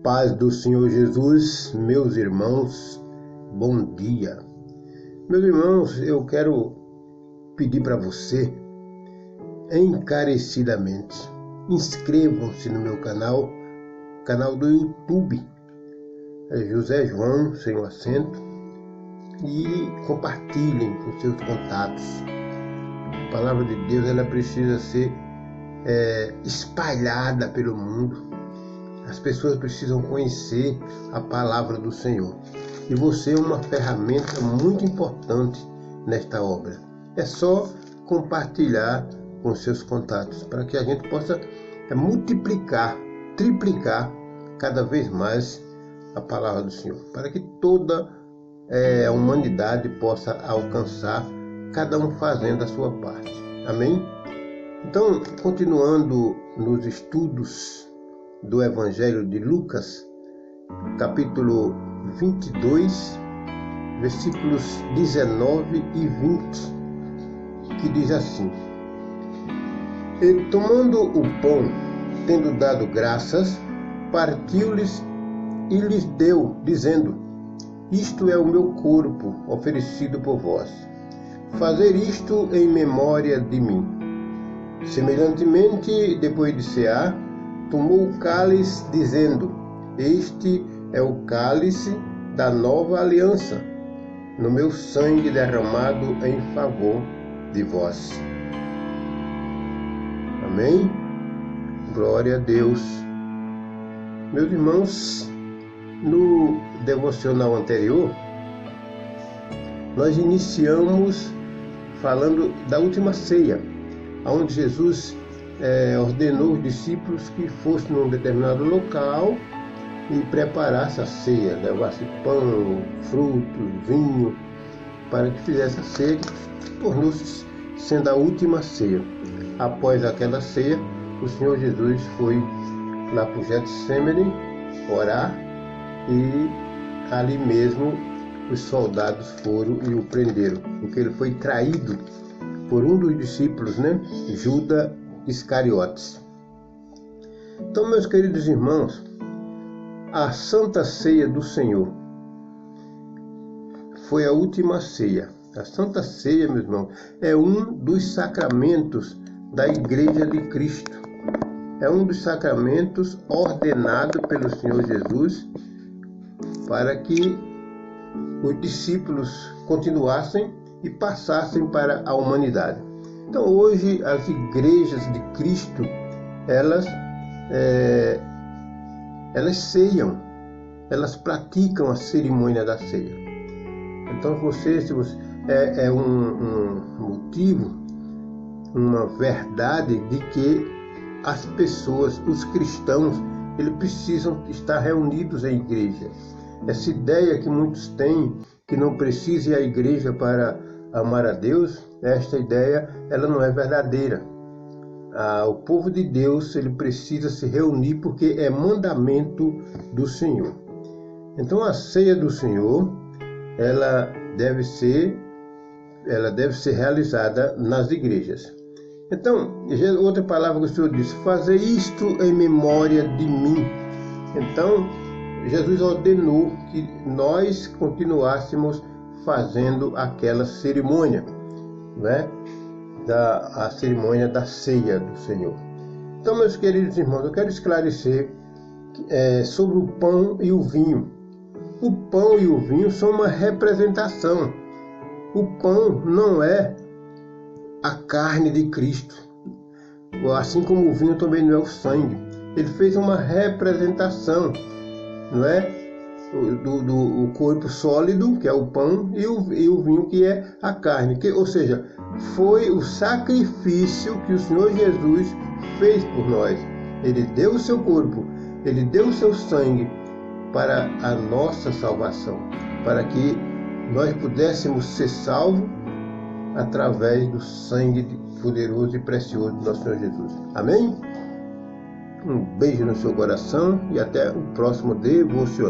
paz do Senhor Jesus, meus irmãos, bom dia. Meus irmãos, eu quero pedir para você, encarecidamente, inscrevam-se no meu canal do YouTube, José João, sem o acento, e compartilhem com seus contatos. A palavra de Deus, ela precisa ser espalhada pelo mundo. As pessoas precisam conhecer a palavra do Senhor. E você é uma ferramenta muito importante nesta obra. É só compartilhar com seus contatos para que a gente possa multiplicar, triplicar cada vez mais a palavra do Senhor. Para que toda a humanidade possa alcançar, cada um fazendo a sua parte. Amém? Então, continuando nos estudos do Evangelho de Lucas, capítulo 22, versículos 19 e 20, que diz assim: E tomando o pão, tendo dado graças, partiu-lhes e lhes deu, dizendo: Isto é o meu corpo, oferecido por vós. Fazer isto em memória de mim. Semelhantemente, depois de cear, tomou o cálice, dizendo: Este é o cálice da nova aliança, no meu sangue derramado em favor de vós. Amém? Glória a Deus. Meus irmãos, no devocional anterior, nós iniciamos falando da última ceia, onde Jesus ordenou os discípulos que fossem num determinado local e preparasse a ceia, levasse pão, frutos, vinho, para que fizesse a ceia, que tornou-se sendo a última ceia. Após aquela ceia, o Senhor Jesus foi lá para o Getsemane orar, e ali mesmo os soldados foram e o prenderam, porque ele foi traído por um dos discípulos, Judas Iscariotes. Então, meus queridos irmãos, a Santa Ceia do Senhor foi a última ceia. A Santa Ceia, meus irmãos, é um dos sacramentos da Igreja de Cristo. É um dos sacramentos ordenado pelo Senhor Jesus para que os discípulos continuassem e passassem para a humanidade. Então, hoje, as igrejas de Cristo, elas ceiam, elas praticam a cerimônia da ceia. Então, se você é um motivo, uma verdade de que as pessoas, os cristãos, eles precisam estar reunidos em igreja. Essa ideia que muitos têm, que não precisa ir à igreja para amar a Deus, esta ideia, ela não é verdadeira. O povo de Deus, ele precisa se reunir porque é mandamento do Senhor. Então, a ceia do Senhor, ela deve ser realizada nas igrejas. Então, outra palavra que o Senhor disse: fazer isto em memória de mim. Então, Jesus ordenou que nós continuássemos fazendo aquela cerimônia, a cerimônia da ceia do Senhor. Então, meus queridos irmãos, eu quero esclarecer sobre o pão e o vinho. O pão e o vinho são uma representação. O pão não é a carne de Cristo, assim como o vinho também não é o sangue. Ele fez uma representação, do corpo sólido, que é o pão, e o vinho, que é a carne. Ou seja, foi o sacrifício que o Senhor Jesus fez por nós. Ele deu o seu corpo, ele deu o seu sangue para a nossa salvação, para que nós pudéssemos ser salvos através do sangue poderoso e precioso do nosso Senhor Jesus. Amém? Um beijo no seu coração e até o próximo devocional.